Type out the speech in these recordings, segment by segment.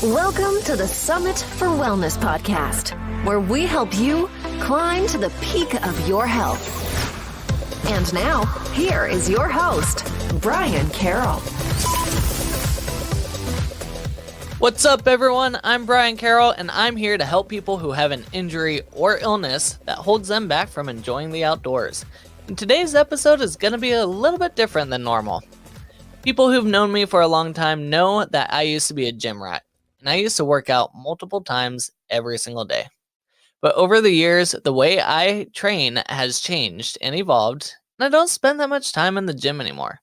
Welcome to the Summit for Wellness podcast, where we help you climb to the peak of your health. And now, here is your host, Brian Carroll. What's up, everyone? I'm Brian Carroll, and I'm here to help people who have an injury or illness that holds them back from enjoying the outdoors. And today's episode is going to be a little bit different than normal. People who've known me for a long time know that I used to be a gym rat, and I used to work out multiple times every single day. But over the years, the way I train has changed and evolved, and I don't spend that much time in the gym anymore.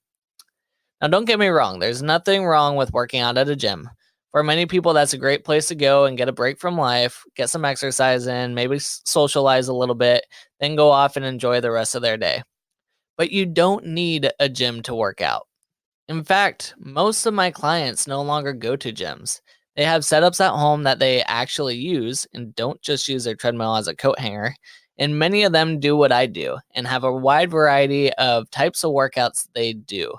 Now, don't get me wrong, there's nothing wrong with working out at a gym. For many people, that's a great place to go and get a break from life, get some exercise in, maybe socialize a little bit, then go off and enjoy the rest of their day. But you don't need a gym to work out. In fact, most of my clients no longer go to gyms. They have setups at home that they actually use and don't just use their treadmill as a coat hanger. And many of them do what I do and have a wide variety of types of workouts they do.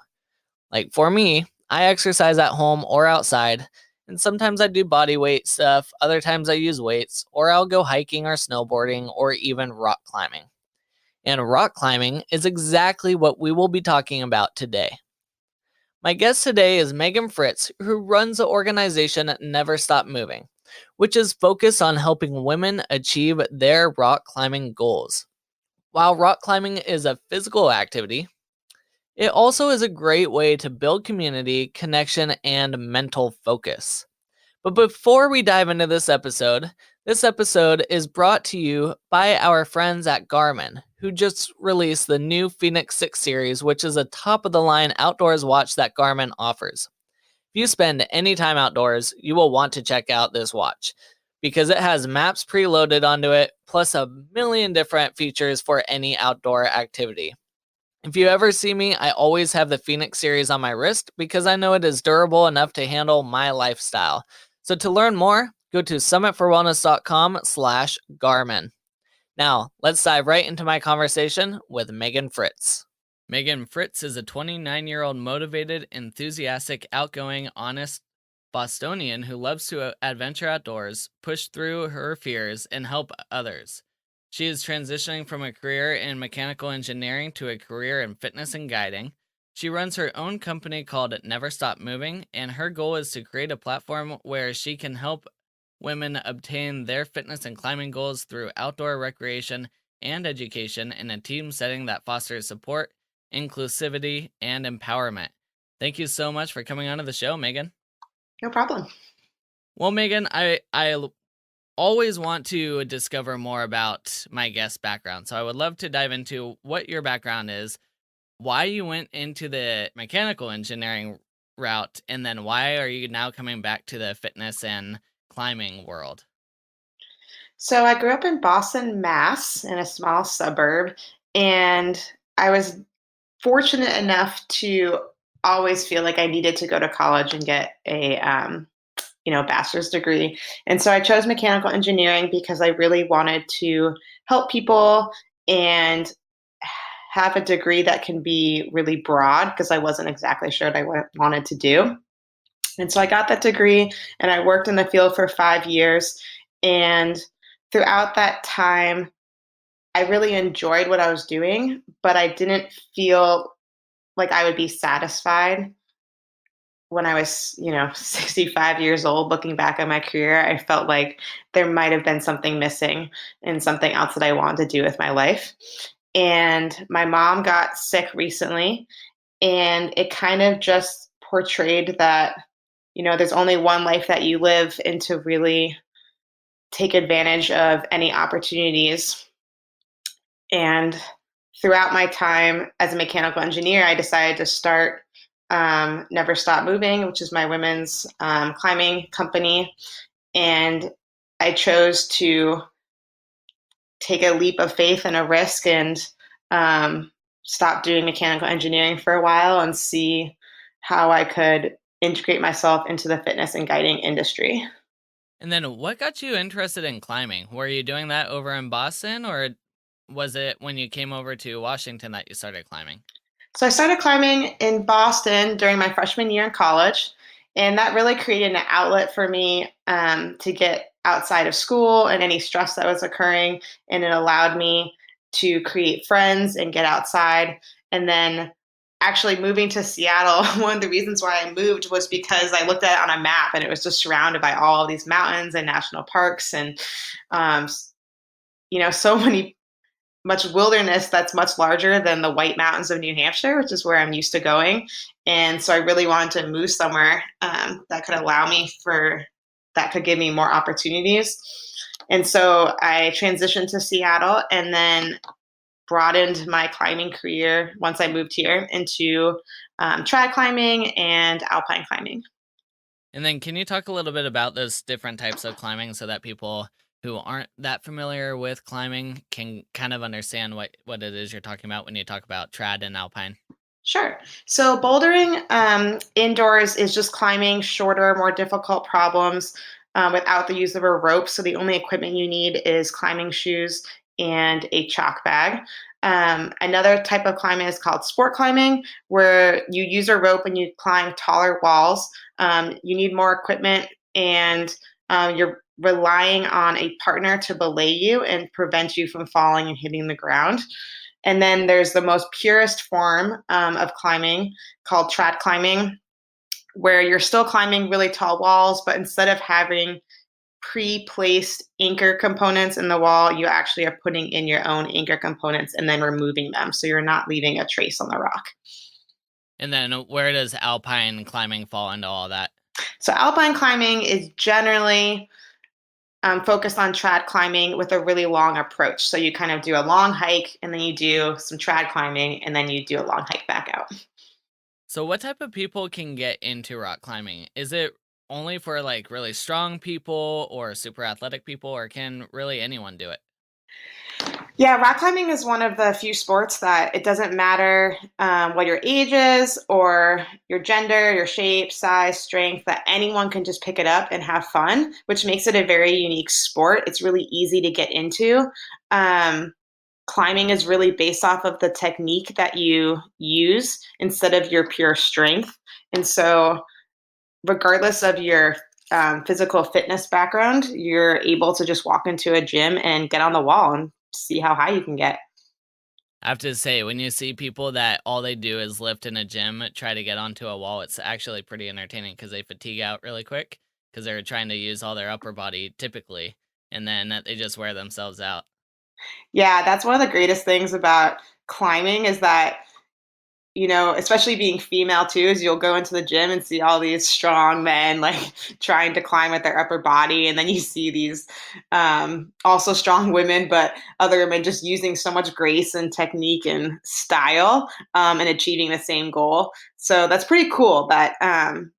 Like for me, I exercise at home or outside, and sometimes I do body weight stuff, other times I use weights, or I'll go hiking or snowboarding or even rock climbing. And rock climbing is exactly what we will be talking about today. My guest today is Megan Fritz, who runs the organization Never Stop Moving, which is focused on helping women achieve their rock climbing goals. While rock climbing is a physical activity, it also is a great way to build community, connection, and mental focus. But before we dive into this episode is brought to you by our friends at Garmin, who just released the new Fenix 6 series, which is a top-of-the-line outdoors watch that Garmin offers. If you spend any time outdoors, you will want to check out this watch because it has maps preloaded onto it, plus a million different features for any outdoor activity. If you ever see me, I always have the Fenix series on my wrist because I know it is durable enough to handle my lifestyle. So to learn more, go to summitforwellness.com/Garmin. Now, let's dive right into my conversation with Megan Fritz. Megan Fritz is a 29-year-old motivated, enthusiastic, outgoing, honest Bostonian who loves to adventure outdoors, push through her fears, and help others. She is transitioning from a career in mechanical engineering to a career in fitness and guiding. She runs her own company called Never Stop Moving, and her goal is to create a platform where she can help women obtain their fitness and climbing goals through outdoor recreation and education in a team setting that fosters support, inclusivity, and empowerment. Thank you so much for coming onto the show, Megan. No problem. Well, Megan, I always want to discover more about my guest's background, so I would love to dive into what your background is, why you went into the mechanical engineering route, and then why are you now coming back to the fitness and climbing world? So I grew up in Boston, Mass, in a small suburb, and I was fortunate enough to always feel like I needed to go to college and get a bachelor's degree. And so I chose mechanical engineering because I really wanted to help people and have a degree that can be really broad because I wasn't exactly sure what I wanted to do. And so I got that degree and I worked in the field for 5 years. And throughout that time, I really enjoyed what I was doing, but I didn't feel like I would be satisfied. When I was, 65 years old, looking back at my career, I felt like there might have been something missing and something else that I wanted to do with my life. And my mom got sick recently, and it kind of just portrayed that there's only one life that you live, and to really take advantage of any opportunities. And throughout my time as a mechanical engineer, I decided to start Never Stop Moving, which is my women's climbing company. And I chose to take a leap of faith and a risk and stop doing mechanical engineering for a while and see how I could integrate myself into the fitness and guiding industry. And then what got you interested in climbing? Were you doing that over in Boston, or was it when you came over to Washington that you started climbing? So I started climbing in Boston during my freshman year in college. And that really created an outlet for me to get outside of school and any stress that was occurring. And it allowed me to create friends and get outside. And then actually moving to Seattle, one of the reasons why I moved was because I looked at it on a map and it was just surrounded by all of these mountains and national parks and, um, so much wilderness that's much larger than the White Mountains of New Hampshire, which is where I'm used to going. And so I really wanted to move somewhere that could allow me that could give me more opportunities. And so I transitioned to Seattle and then broadened my climbing career once I moved here into trad climbing and alpine climbing. And then can you talk a little bit about those different types of climbing so that people who aren't that familiar with climbing can kind of understand what it is you're talking about when you talk about trad and alpine? Sure. So bouldering indoors is just climbing shorter, more difficult problems without the use of a rope. So the only equipment you need is climbing shoes and a chalk bag. Another type of climbing is called sport climbing, where you use a rope and you climb taller walls. You need more equipment and you're relying on a partner to belay you and prevent you from falling and hitting the ground. And then there's the most purest form of climbing called trad climbing, where you're still climbing really tall walls, but instead of having pre-placed anchor components in the wall, you actually are putting in your own anchor components and then removing them. So you're not leaving a trace on the rock. And then where does alpine climbing fall into all that? So alpine climbing is generally focused on trad climbing with a really long approach. So you kind of do a long hike and then you do some trad climbing and then you do a long hike back out. So what type of people can get into rock climbing? Is it only for like really strong people or super athletic people, or can really anyone do it? Yeah, rock climbing is one of the few sports that it doesn't matter what your age is or your gender, your shape, size, strength, that anyone can just pick it up and have fun, which makes it a very unique sport. It's really easy to get into. Climbing is really based off of the technique that you use instead of your pure strength. And so, regardless of your physical fitness background, you're able to just walk into a gym and get on the wall and see how high you can get. I have to say, when you see people that all they do is lift in a gym, try to get onto a wall, it's actually pretty entertaining because they fatigue out really quick because they're trying to use all their upper body typically, and then they just wear themselves out. Yeah, that's one of the greatest things about climbing is that, especially being female too, is you'll go into the gym and see all these strong men like trying to climb with their upper body. And then you see these also strong women, but other women just using so much grace and technique and style and achieving the same goal. So that's pretty cool that,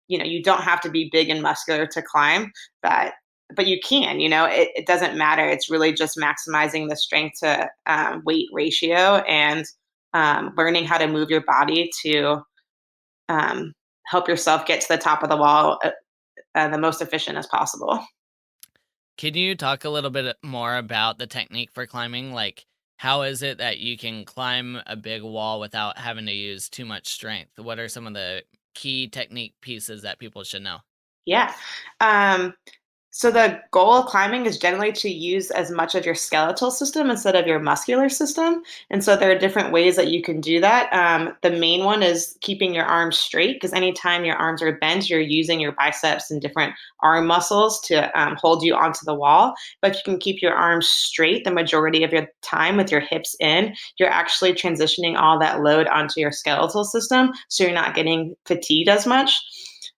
you don't have to be big and muscular to climb that. But you can, it doesn't matter. It's really just maximizing the strength to weight ratio and learning how to move your body to um, help yourself get to the top of the wall the most efficient as possible. Can you talk a little bit more about the technique for climbing? Like, how is it that you can climb a big wall without having to use too much strength? What are some of the key technique pieces that people should know? Yeah. Um, So the goal of climbing is generally to use as much of your skeletal system instead of your muscular system. And so there are different ways that you can do that. The main one is keeping your arms straight because anytime your arms are bent, you're using your biceps and different arm muscles to hold you onto the wall. But if you can keep your arms straight the majority of your time with your hips in, you're actually transitioning all that load onto your skeletal system. So you're not getting fatigued as much.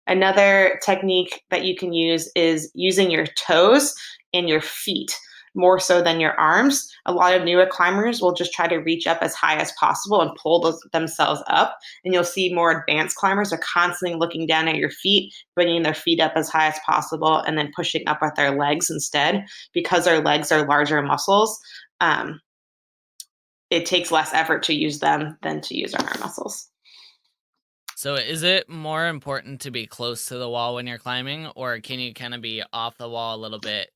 Another technique that you can use is using your toes and your feet more so than your arms. A lot of newer climbers will just try to reach up as high as possible and pull themselves up. And you'll see more advanced climbers are constantly looking down at your feet, bringing their feet up as high as possible, and then pushing up with their legs instead. Because our legs are larger muscles, it takes less effort to use them than to use our arm muscles. So is it more important to be close to the wall when you're climbing, or can you kind of be off the wall a little bit,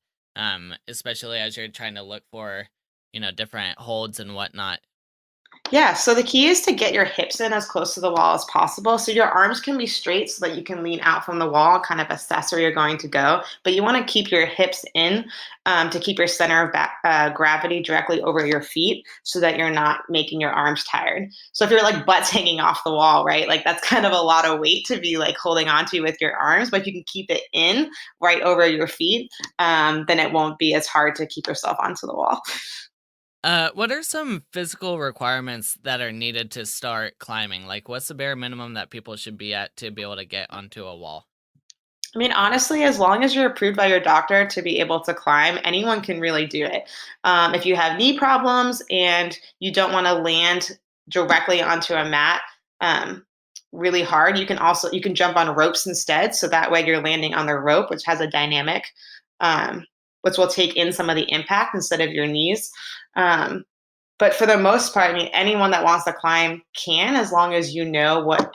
especially as you're trying to look for, different holds and whatnot? Yeah, so the key is to get your hips in as close to the wall as possible. So your arms can be straight so that you can lean out from the wall and kind of assess where you're going to go. But you want to keep your hips in to keep your center of gravity directly over your feet so that you're not making your arms tired. So if you're like butts hanging off the wall, right, like that's kind of a lot of weight to be like holding onto with your arms. But if you can keep it in right over your feet, then it won't be as hard to keep yourself onto the wall. What are some physical requirements that are needed to start climbing? Like, what's the bare minimum that people should be at to be able to get onto a wall? I mean, honestly, as long as you're approved by your doctor to be able to climb, anyone can really do it. If you have knee problems and you don't want to land directly onto a mat um, really hard, you can jump on ropes instead. So that way you're landing on the rope, which has a dynamic, um, which will take in some of the impact instead of your knees. Um, but for the most part, I mean, anyone that wants to climb can, as long as you know what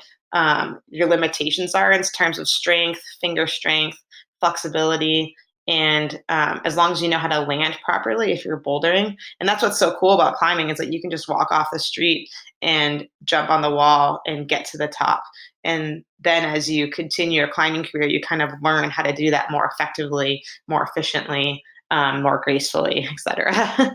your limitations are in terms of strength, finger strength, flexibility, and as long as you know how to land properly if you're bouldering. And that's what's so cool about climbing is that you can just walk off the street and jump on the wall and get to the top. And then as you continue your climbing career, you kind of learn how to do that more effectively, more efficiently, more gracefully, etc.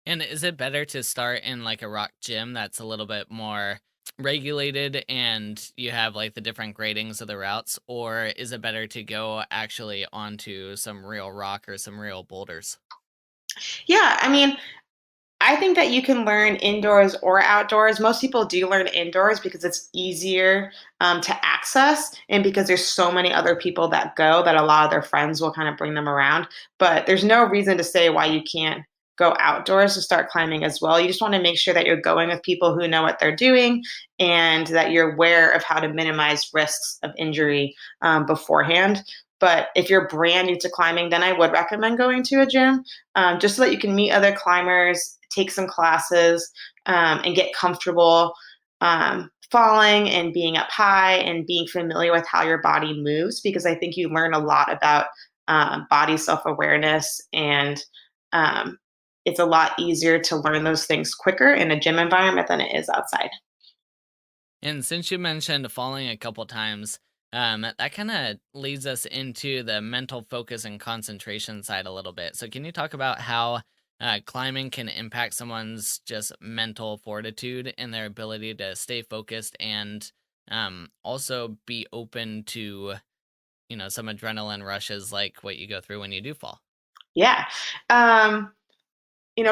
And is it better to start in like a rock gym that's a little bit more regulated and you have like the different gradings of the routes, or is it better to go actually onto some real rock or some real boulders? Yeah, I mean, I think that you can learn indoors or outdoors. Most people do learn indoors because it's easier to access and because there's so many other people that go that a lot of their friends will kind of bring them around. But there's no reason to say why you can't go outdoors to start climbing as well. You just want to make sure that you're going with people who know what they're doing and that you're aware of how to minimize risks of injury beforehand. But if you're brand new to climbing, then I would recommend going to a gym just so that you can meet other climbers, take some classes, and get comfortable falling and being up high and being familiar with how your body moves. Because I think you learn a lot about body self awareness, and um, it's a lot easier to learn those things quicker in a gym environment than it is outside. And since you mentioned falling a couple times, that kind of leads us into the mental focus and concentration side a little bit. So, can you talk about how climbing can impact someone's just mental fortitude and their ability to stay focused and also be open to, some adrenaline rushes like what you go through when you do fall? Yeah. Um,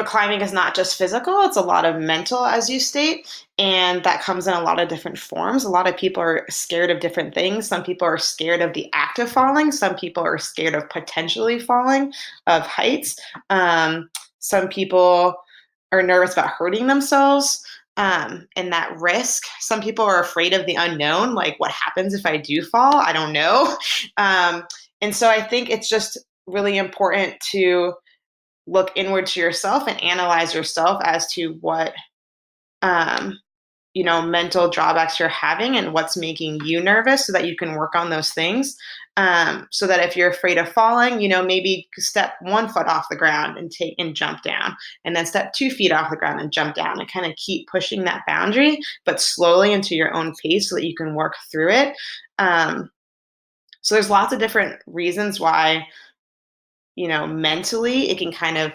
Climbing is not just physical, it's a lot of mental, as you state, and that comes in a lot of different forms. A lot of people are scared of different things. Some people are scared of the act of falling, some people are scared of potentially falling, of heights. Some people are nervous about hurting themselves. And that risk. Some people are afraid of the unknown, like what happens if I do fall? I don't know. Um, and so I think it's just really important to look inward to yourself and analyze yourself as to what um, mental drawbacks you're having and what's making you nervous so that you can work on those things. So that if you're afraid of falling, maybe step 1 foot off the ground and take and jump down, and then step 2 feet off the ground and jump down, and kind of keep pushing that boundary, but slowly into your own pace so that you can work through it. So there's lots of different reasons why mentally it can kind of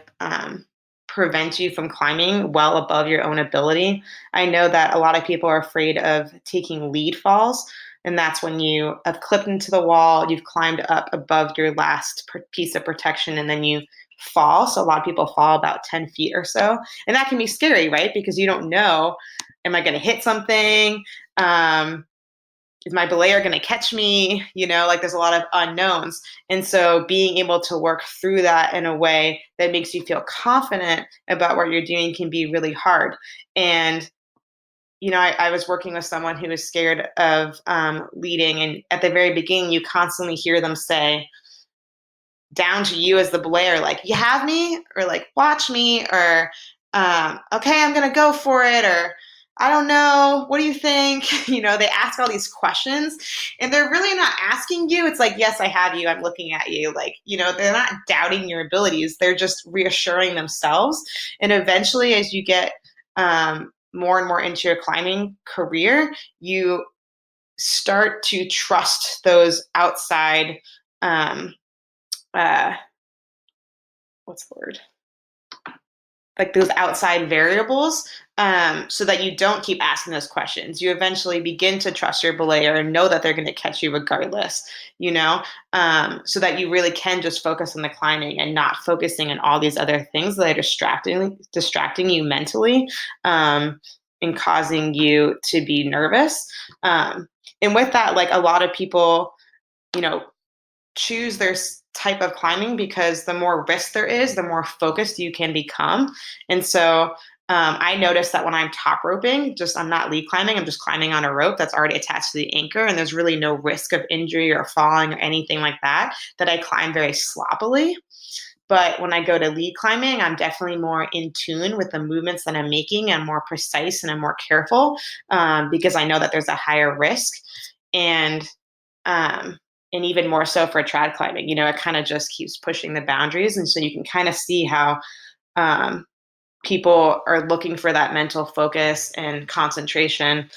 prevent you from climbing well above your own ability. I know that a lot of people are afraid of taking lead falls, and that's when you have clipped into the wall, you've climbed up above your last piece of protection, and then you fall. So a lot of people fall about 10 feet or so. And that can be scary, right? Because you don't know, am I going to hit something? Um, is my belayer going to catch me? Like there's a lot of unknowns. And so being able to work through that in a way that makes you feel confident about what you're doing can be really hard. And, I was working with someone who was scared of leading. And at the very beginning, you constantly hear them say, down to you as the belayer, like, you have me, or like, watch me, or okay, I'm going to go for it, or I don't know. What do you think? They ask all these questions and they're really not asking you. It's like, yes, I have you. I'm looking at you. Like, they're not doubting your abilities. They're just reassuring themselves. And eventually, as you get more and more into your climbing career, you start to trust those outside, um, uh, what's the word? Like those outside variables, so that you don't keep asking those questions. You eventually begin to trust your belayer and know that they're going to catch you regardless, so that you really can just focus on the climbing and not focusing on all these other things that are distracting you mentally, and causing you to be nervous. And with that, like a lot of people, you know, choose their type of climbing because the more risk there is, the more focused you can become. And so I noticed that when I'm top roping, I'm not lead climbing, I'm just climbing on a rope that's already attached to the anchor, and there's really no risk of injury or falling or anything like that, that I climb very sloppily. But when I go to lead climbing, I'm definitely more in tune with the movements that I'm making and more precise and I'm more careful, because I know that there's a higher risk. And um, and even more so for trad climbing, it kind of just keeps pushing the boundaries. And so you can kind of see how um, people are looking for that mental focus and concentration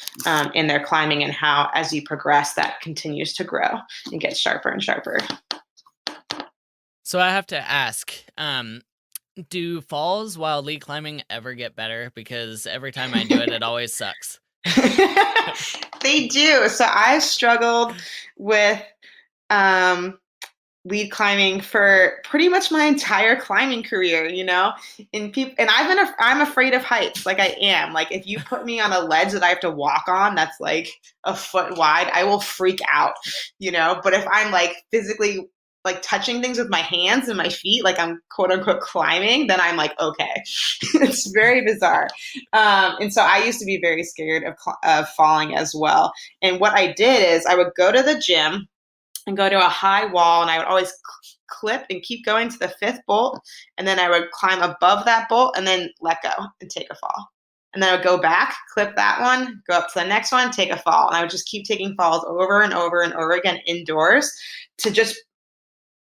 in their climbing, and how as you progress, that continues to grow and get sharper and sharper. So I have to ask, do falls while lead climbing ever get better? Because every time I do it, it always sucks. They do. So I struggled with lead climbing for pretty much my entire climbing career, and I'm afraid of heights. Like I am. Like if you put me on a ledge that I have to walk on that's like a foot wide, I will freak out, But if I'm like physically like touching things with my hands and my feet, like I'm quote unquote climbing, then I'm like, okay. It's very bizarre. And so I used to be very scared of falling as well. And what I did is I would go to the gym and go to a high wall, and I would always clip and keep going to the fifth bolt, and then I would climb above that bolt and then let go and take a fall. And then I would go back, clip that one, go up to the next one, take a fall. And I would just keep taking falls over and over and over again indoors to just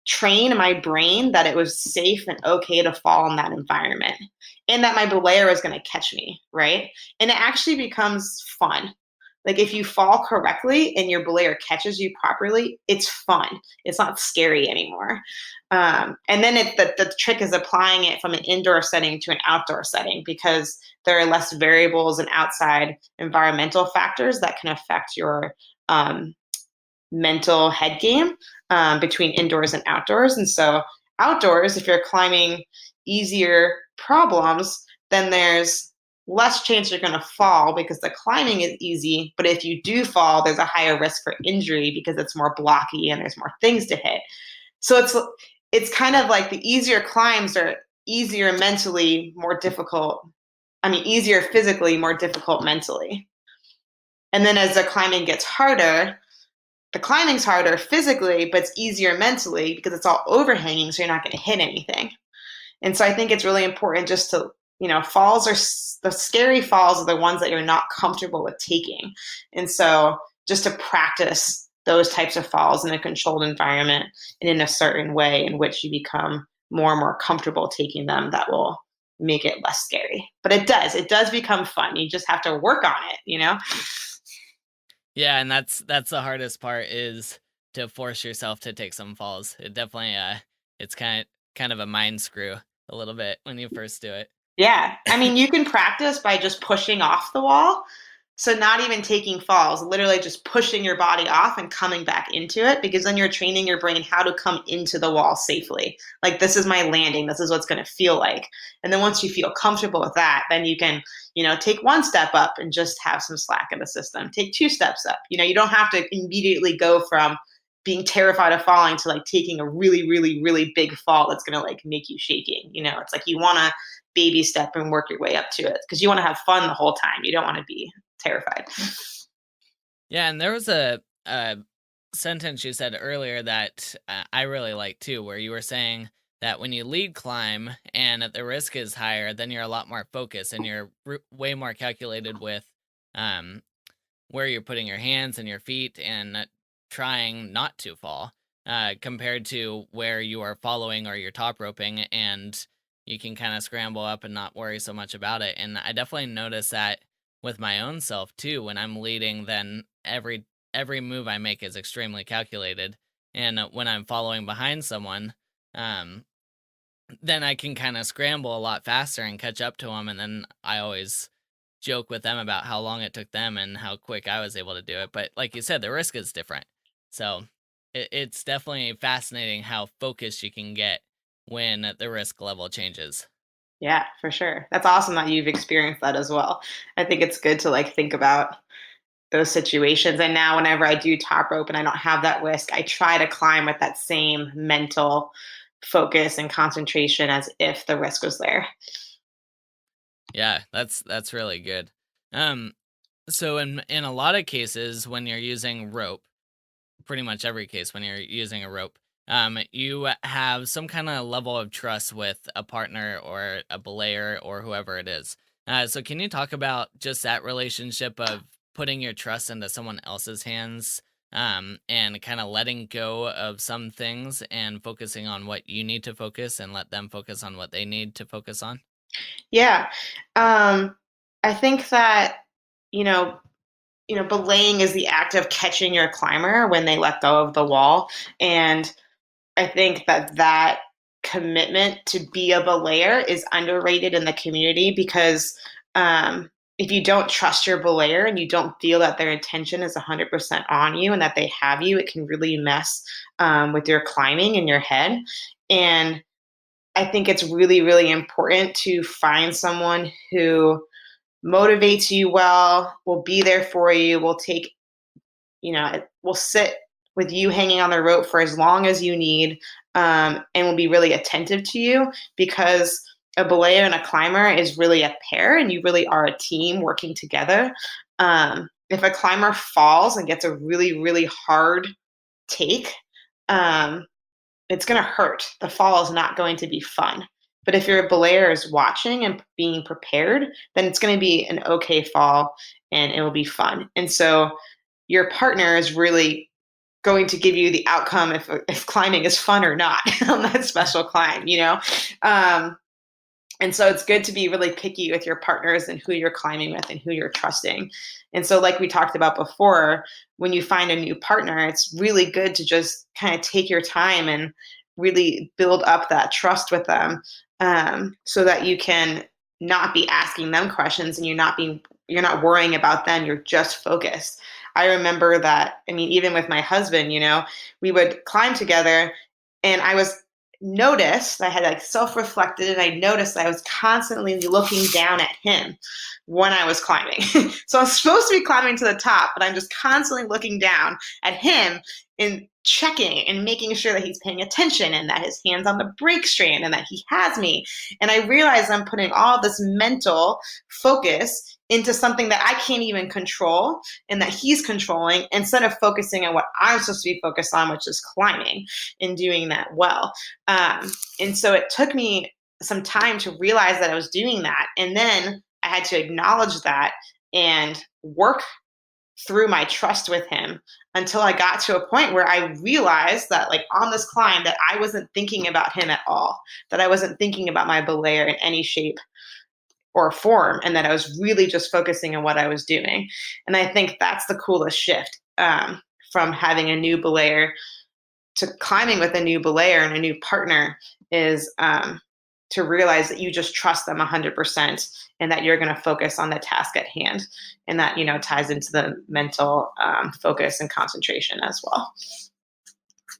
train my brain that it was safe and okay to fall in that environment, and that my belayer was going to catch me, right? And it actually becomes fun. Like if you fall correctly and your belayer catches you properly, it's fun. It's not scary anymore. And then the trick is applying it from an indoor setting to an outdoor setting, because there are less variables and outside environmental factors that can affect your mental head game between indoors and outdoors. And so outdoors, if you're climbing easier problems, then there's less chance you're going to fall because the climbing is easy. But if you do fall, there's a higher risk for injury because it's more blocky and there's more things to hit. So it's kind of like the easier climbs are easier mentally, more difficult. I mean, easier physically, more difficult mentally. And then as the climbing gets harder, the climbing's harder physically, but it's easier mentally because it's all overhanging, so you're not going to hit anything. And so I think it's really important just to, falls are the scary falls are the ones that you're not comfortable with taking. And so just to practice those types of falls in a controlled environment and in a certain way in which you become more and more comfortable taking them, that will make it less scary. But it does become fun. You just have to work on it, Yeah, and that's the hardest part, is to force yourself to take some falls. It definitely it's kind of a mind screw a little bit when you first do it. Yeah. I mean, you can practice by just pushing off the wall. So not even taking falls, literally just pushing your body off and coming back into it, because then you're training your brain how to come into the wall safely. Like, this is my landing. This is what's going to feel like. And then once you feel comfortable with that, then you can, take one step up and just have some slack in the system. Take two steps up. You don't have to immediately go from being terrified of falling to like taking a really, really, really big fall that's going to like make you shaking. It's like you want to baby step and work your way up to it because you want to have fun the whole time. You don't want to be terrified. Yeah, and there was a sentence you said earlier that I really like too, where you were saying that when you lead climb and the risk is higher, then you're a lot more focused and you're way more calculated with where you're putting your hands and your feet and trying not to fall, compared to where you are following or you're top roping and you can kind of scramble up and not worry so much about it. And I definitely noticed that with my own self too. When I'm leading, then every move I make is extremely calculated. And when I'm following behind someone, um, then I can kind of scramble a lot faster and catch up to them. And then I always joke with them about how long it took them and how quick I was able to do it. But like you said, the risk is different. So it's definitely fascinating how focused you can get when the risk level changes. Yeah, for sure. That's awesome that you've experienced that as well. I think it's good to like think about those situations. And now whenever I do top rope and I don't have that risk, I try to climb with that same mental focus and concentration as if the risk was there. Yeah, that's really good. Um, so in a lot of cases when you're using rope, pretty much every case when you're using a rope, you have some kind of level of trust with a partner or a belayer or whoever it is. So can you talk about just that relationship of putting your trust into someone else's hands, and kind of letting go of some things and focusing on what you need to focus and let them focus on what they need to focus on? Yeah. Um, I think that, you know, belaying is the act of catching your climber when they let go of the wall. And I think that that commitment to be a belayer is underrated in the community because if you don't trust your belayer and you don't feel that their intention is 100% on you and that they have you, it can really mess with your climbing in your head. And I think it's really, really important to find someone who motivates you well, will be there for you, will take, will sit with you hanging on the rope for as long as you need, and will be really attentive to you because a belayer and a climber is really a pair and you really are a team working together. If a climber falls and gets a really, really hard take, um, it's going to hurt. The fall is not going to be fun. But if your belayer is watching and being prepared, then it's going to be an okay fall and it will be fun. And so your partner is really going to give you the outcome if climbing is fun or not on that special climb, Um, and so it's good to be really picky with your partners and who you're climbing with and who you're trusting. And so, like we talked about before, when you find a new partner, it's really good to just kind of take your time and really build up that trust with them, so that you can not be asking them questions and you're not worrying about them. You're just focused. I remember that. I mean, even with my husband, we would climb together, and I had like self-reflected and I noticed that I was constantly looking down at him when I was climbing. So I'm supposed to be climbing to the top, but I'm just constantly looking down at him and checking and making sure that he's paying attention and that his hand's on the brake strand and that he has me. And I realize I'm putting all this mental focus into something that I can't even control and that he's controlling instead of focusing on what I'm supposed to be focused on, which is climbing and doing that well. And so it took me some time to realize that I was doing that. And then I had to acknowledge that and work through my trust with him until I got to a point where I realized that, like, on this climb, that I wasn't thinking about him at all, that I wasn't thinking about my belayer in any shape or form, and that I was really just focusing on what I was doing. And I think that's the coolest shift, from having a new belayer to climbing with a new belayer and a new partner is, to realize that you just trust them 100% and that you're going to focus on the task at hand. And that, ties into the mental focus and concentration as well.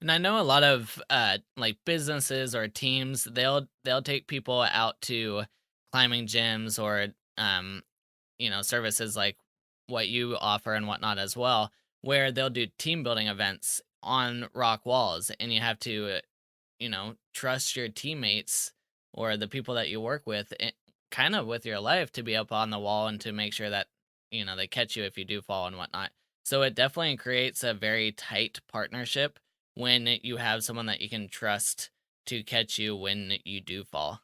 And I know a lot of like businesses or teams, they'll take people out to climbing gyms or services like what you offer and whatnot as well, where they'll do team building events on rock walls, and you have to trust your teammates or the people that you work with, kind of with your life, to be up on the wall and to make sure that they catch you if you do fall and whatnot. So it definitely creates a very tight partnership when you have someone that you can trust to catch you when you do fall.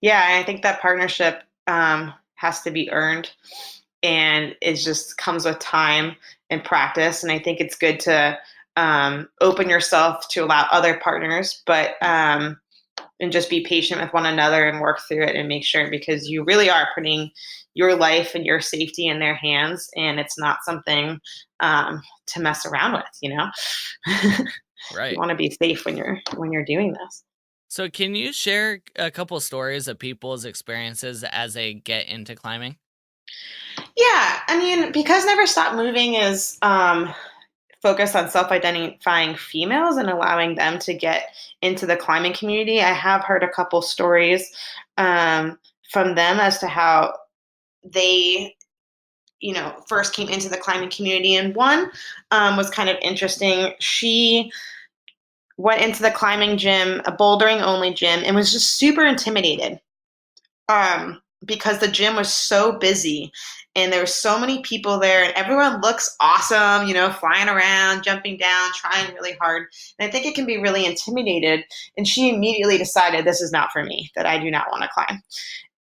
Yeah, and I think that partnership has to be earned, and it just comes with time and practice. And I think it's good to open yourself to allow other partners, but and just be patient with one another and work through it and make sure, because you really are putting your life and your safety in their hands, and it's not something to mess around with, you know. You Right. want to be safe when you're doing this. So can you share a couple stories of people's experiences as they get into climbing? Yeah, I mean, because Never Stop Moving is focused on self-identifying females and allowing them to get into the climbing community, I have heard a couple stories from them as to how they, first came into the climbing community. And one was kind of interesting. She went into the climbing gym, a bouldering only gym, and was just super intimidated because the gym was so busy and there were so many people there and everyone looks awesome, flying around, jumping down, trying really hard. And I think it can be really intimidated. And she immediately decided, this is not for me, that I do not want to climb.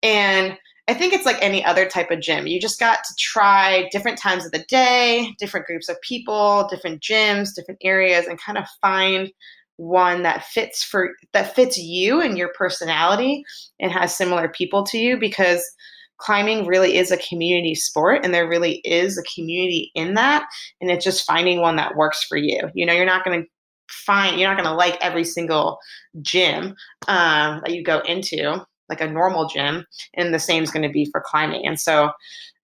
And I think it's like any other type of gym. You just got to try different times of the day, different groups of people, different gyms, different areas, and kind of find one that fits you and your personality and has similar people to you, because climbing really is a community sport and there really is a community in that, and it's just finding one that works for you. You're not going to like every single gym that you go into, like a normal gym, and the same is going to be for climbing. And so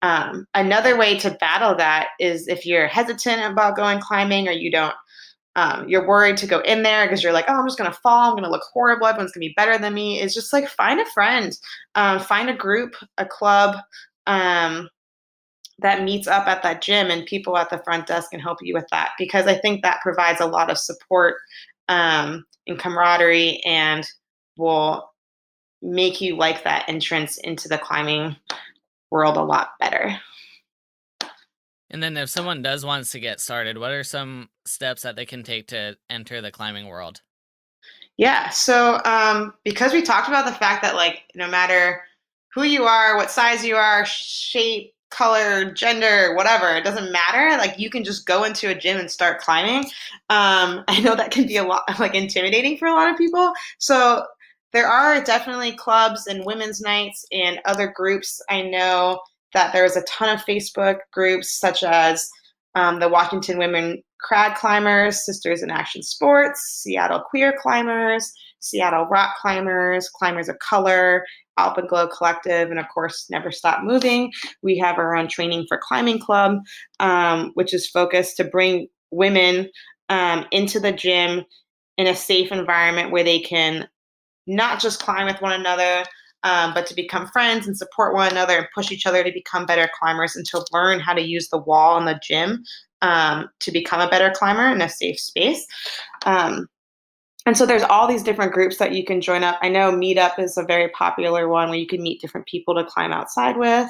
another way to battle that is, if you're hesitant about going climbing, or you're worried to go in there because you're like, oh, I'm just going to fall, I'm going to look horrible, everyone's going to be better than me. It's just like, find a friend, find a group, a club that meets up at that gym, and people at the front desk can help you with that, because I think that provides a lot of support and camaraderie, and will make you like that entrance into the climbing world a lot better. And then if someone does wants to get started, what are some steps that they can take to enter the climbing world? Yeah. So because we talked about the fact that, like, no matter who you are, what size you are, shape, color, gender, whatever, it doesn't matter. Like, you can just go into a gym and start climbing. I know that can be a lot, like, intimidating for a lot of people. So there are definitely clubs and women's nights and other groups. I know that there's a ton of Facebook groups, such as the Washington Women Crag Climbers, Sisters in Action Sports, Seattle Queer Climbers, Seattle Rock Climbers, Climbers of Color, Alpenglow Collective, and of course, Never Stop Moving. We have our own Training for Climbing Club, which is focused to bring women into the gym in a safe environment where they can not just climb with one another, but to become friends and support one another and push each other to become better climbers, and to learn how to use the wall in the gym to become a better climber in a safe space. And so there's all these different groups that you can join up. I know Meetup is a very popular one where you can meet different people to climb outside with.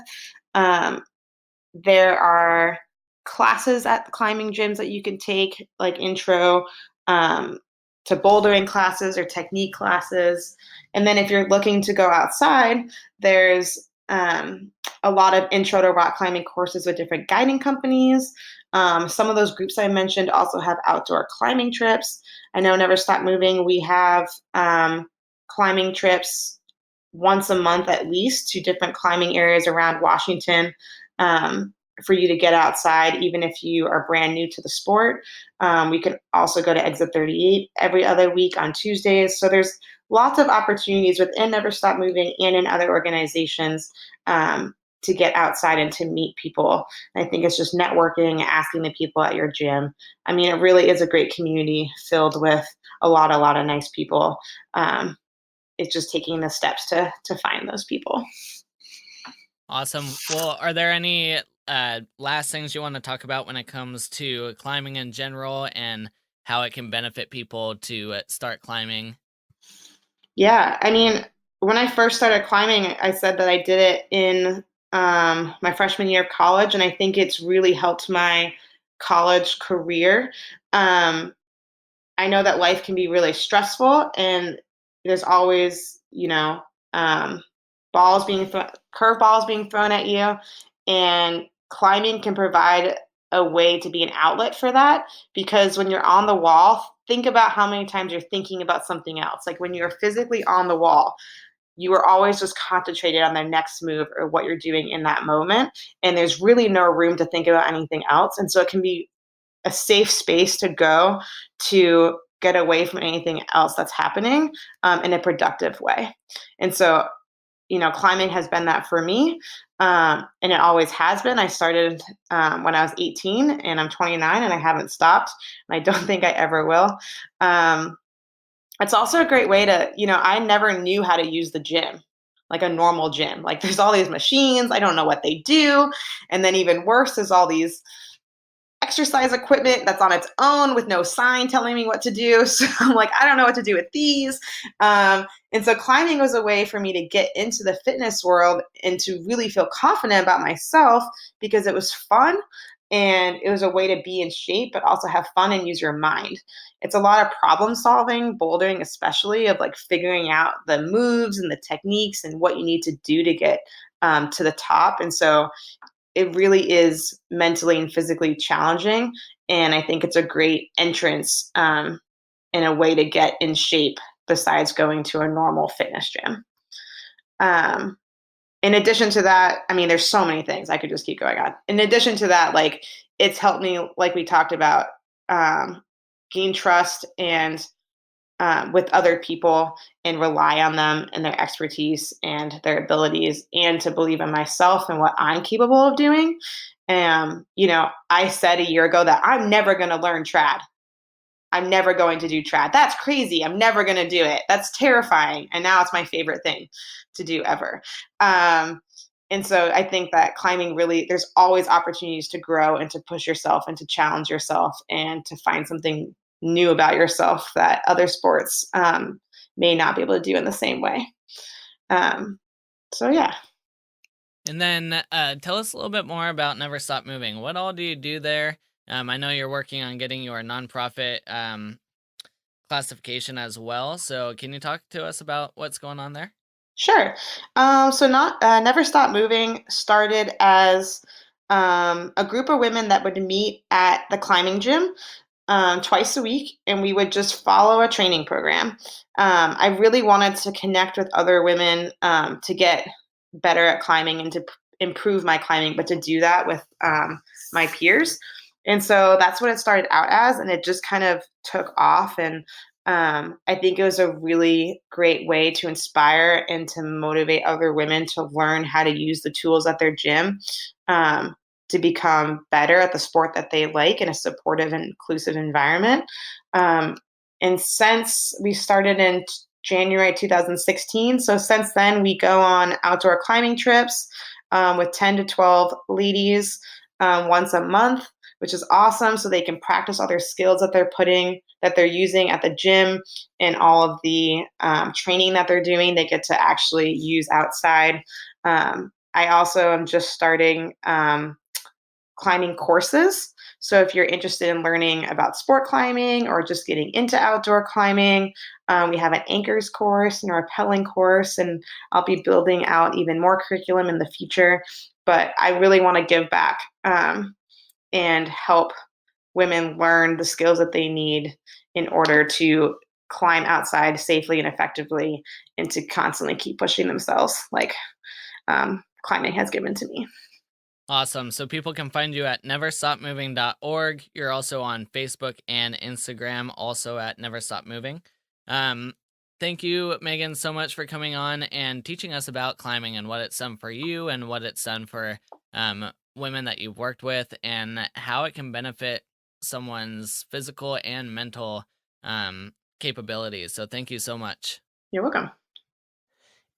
There are classes at the climbing gyms that you can take, like intro to bouldering classes or technique classes. And then if you're looking to go outside, there's a lot of intro to rock climbing courses with different guiding companies. Some of those groups I mentioned also have outdoor climbing trips. I know Never Stop Moving, we have climbing trips once a month at least to different climbing areas around Washington, for you to get outside, even if you are brand new to the sport. We can also go to Exit 38 every other week on Tuesdays. So there's lots of opportunities within Never Stop Moving and in other organizations to get outside and to meet people. And I think it's just networking, asking the people at your gym. I mean, it really is a great community filled with a lot of nice people. It's just taking the steps to find those people. Awesome. Well, are there any last things you want to talk about when it comes to climbing in general and how it can benefit people to start climbing? Yeah, I mean, when I first started climbing, I said that I did it in my freshman year of college, and I think it's really helped my college career. I know that life can be really stressful, and there's always, curveballs being thrown at you, and climbing can provide a way to be an outlet for that, because when you're on the wall, think about how many times you're thinking about something else. Like when you're physically on the wall, you are always just concentrated on the next move or what you're doing in that moment. And there's really no room to think about anything else. And so it can be a safe space to go to get away from anything else that's happening in a productive way. And so, climbing has been that for me. And it always has been. I started when I was 18 and I'm 29 and I haven't stopped. And I don't think I ever will. It's also a great way to, I never knew how to use the gym, like a normal gym. Like there's all these machines, I don't know what they do. And then even worse is all these exercise equipment that's on its own with no sign telling me what to do. So I'm like, I don't know what to do with these. And so climbing was a way for me to get into the fitness world and to really feel confident about myself because it was fun and it was a way to be in shape, but also have fun and use your mind. It's a lot of problem solving, bouldering, especially of like figuring out the moves and the techniques and what you need to do to get to the top. And so it really is mentally and physically challenging. And I think it's a great entrance and a way to get in shape besides going to a normal fitness gym. In addition to that, I mean, there's so many things I could just keep going on. In addition to that, like it's helped me, like we talked about, gain trust and with other people and rely on them and their expertise and their abilities and to believe in myself and what I'm capable of doing. I said a year ago that I'm never going to learn trad. I'm never going to do trad. That's crazy. I'm never going to do it. That's terrifying. And now it's my favorite thing to do ever. And so I think that climbing really, there's always opportunities to grow and to push yourself and to challenge yourself and to find something new about yourself that other sports may not be able to do in the same way. So yeah. And then tell us a little bit more about Never Stop Moving. What all do you do there? I know you're working on getting your nonprofit classification as well. So can you talk to us about what's going on there? Sure. Never Stop Moving started as a group of women that would meet at the climbing gym twice a week, and we would just follow a training program. I really wanted to connect with other women to get better at climbing and to improve my climbing, but to do that with my peers. And so that's what it started out as, and it just kind of took off. And I think it was a really great way to inspire and to motivate other women to learn how to use the tools at their gym to become better at the sport that they like in a supportive and inclusive environment. And since we started in January 2016, so since then we go on outdoor climbing trips with 10 to 12 ladies once a month, which is awesome. So they can practice all their skills that they're using at the gym and all of the training that they're doing. They get to actually use outside. I also am just starting climbing courses. So if you're interested in learning about sport climbing or just getting into outdoor climbing, we have an anchors course and a rappelling course, and I'll be building out even more curriculum in the future. But I really want to give back and help women learn the skills that they need in order to climb outside safely and effectively and to constantly keep pushing themselves like climbing has given to me. Awesome. So people can find you at neverstopmoving.org. You're also on Facebook and Instagram, also at Never Stop Moving. Thank you, Megan, so much for coming on and teaching us about climbing and what it's done for you and what it's done for women that you've worked with and how it can benefit someone's physical and mental capabilities. So thank you so much. You're welcome.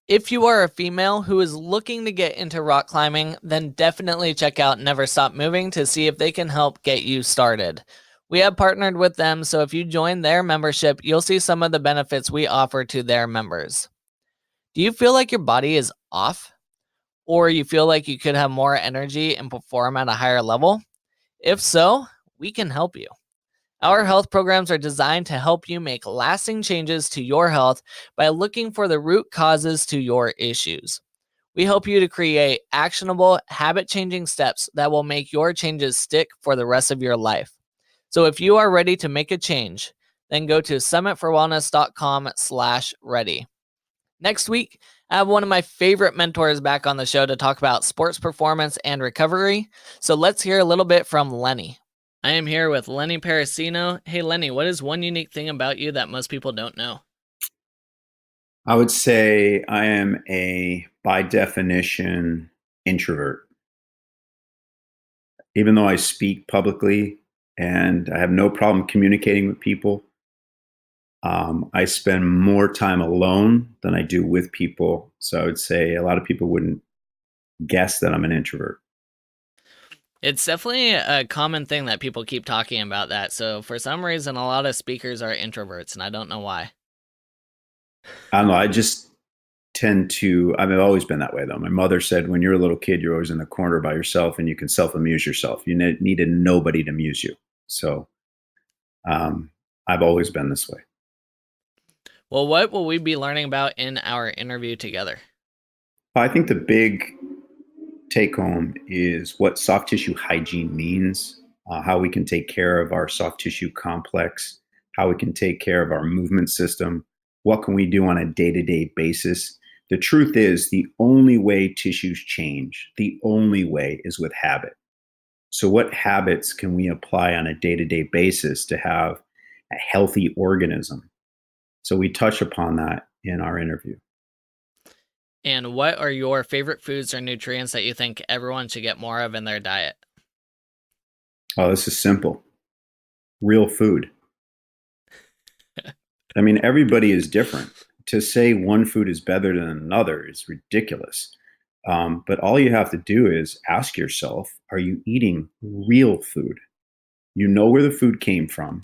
If you are a female who is looking to get into rock climbing, then definitely check out Never Stop Moving to see if they can help get you started. We have partnered with them, so if you join their membership, you'll see some of the benefits we offer to their members. Do you feel like your body is off? Or you feel like you could have more energy and perform at a higher level? If so, we can help you. Our health programs are designed to help you make lasting changes to your health by looking for the root causes to your issues. We help you to create actionable, habit-changing steps that will make your changes stick for the rest of your life. So if you are ready to make a change, then go to summitforwellness.com/ready. Next week, I have one of my favorite mentors back on the show to talk about sports performance and recovery. So let's hear a little bit from Lenny. I am here with Lenny Parasino. Hey, Lenny, what is one unique thing about you that most people don't know? I would say I am by definition, introvert. Even though I speak publicly and I have no problem communicating with people, I spend more time alone than I do with people. So I would say a lot of people wouldn't guess that I'm an introvert. It's definitely a common thing that people keep talking about that. So for some reason, a lot of speakers are introverts, and I don't know why. I don't know. I just tend to, I've always been that way though. My mother said, when you're a little kid, you're always in the corner by yourself and you can self-amuse yourself. You needed nobody to amuse you. So I've always been this way. Well, what will we be learning about in our interview together? I think the big take home is what soft tissue hygiene means, how we can take care of our soft tissue complex, how we can take care of our movement system, what can we do on a day-to-day basis. The truth is, the only way tissues change, the only way is with habit. So what habits can we apply on a day-to-day basis to have a healthy organism? So we touch upon that in our interview. And what are your favorite foods or nutrients that you think everyone should get more of in their diet? Oh, this is simple. Real food. I mean, everybody is different. To say one food is better than another is ridiculous. But all you have to do is ask yourself, are you eating real food? You know where the food came from.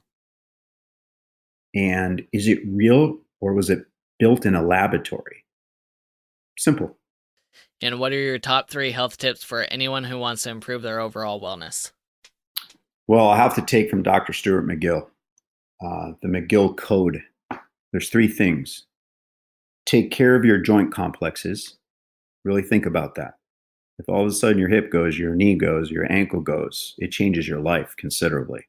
And is it real or was it built in a laboratory? Simple. And what are your top 3 health tips for anyone who wants to improve their overall wellness? Well, I'll have to take from Dr. Stuart McGill, the McGill Code. There's 3 things. Take care of your joint complexes. Really think about that. If all of a sudden your hip goes, your knee goes, your ankle goes, it changes your life considerably.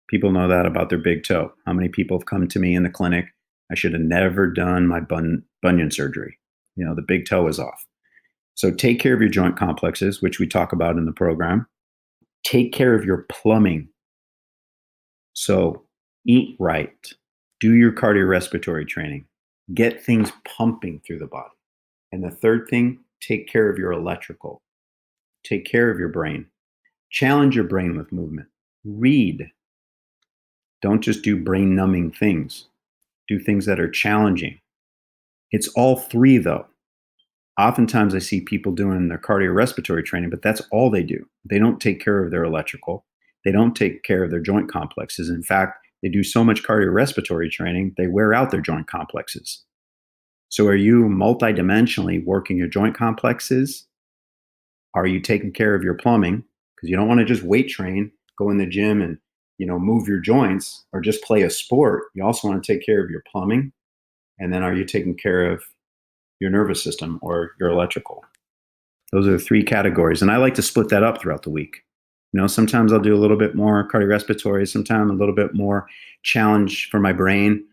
People know that about their big toe. How many people have come to me in the clinic? I should have never done my bunion surgery. The big toe is off. So take care of your joint complexes, which we talk about in the program. Take care of your plumbing. So eat right. Do your cardiorespiratory training. Get things pumping through the body. And the third thing, take care of your electrical. Take care of your brain. Challenge your brain with movement. Read. Don't just do brain numbing things. Do things that are challenging. It's all 3 though. Oftentimes I see people doing their cardiorespiratory training, but that's all they do. They don't take care of their electrical. They don't take care of their joint complexes. In fact, they do so much cardiorespiratory training, they wear out their joint complexes. So are you multidimensionally working your joint complexes? Are you taking care of your plumbing? Because you don't want to just weight train, go in the gym and move your joints or just play a sport. You also want to take care of your plumbing. And then are you taking care of your nervous system or your electrical? Those are the 3 categories. And I like to split that up throughout the week. Sometimes I'll do a little bit more cardiorespiratory, sometimes a little bit more challenge for my brain,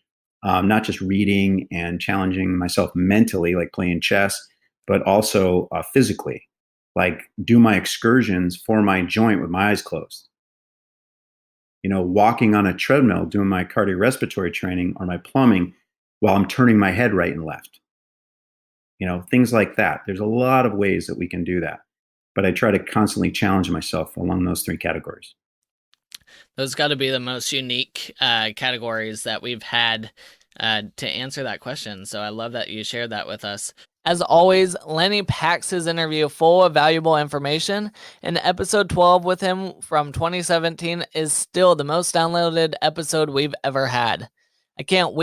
not just reading and challenging myself mentally, like playing chess, but also physically, like do my excursions for my joint with my eyes closed. Walking on a treadmill, doing my cardiorespiratory training or my plumbing while I'm turning my head right and left. Things like that. There's a lot of ways that we can do that. But I try to constantly challenge myself along those 3 categories. Those got to be the most unique categories that we've had to answer that question. So I love that you shared that with us. As always, Lenny packs his interview full of valuable information, and episode 12 with him from 2017 is still the most downloaded episode we've ever had. I can't wait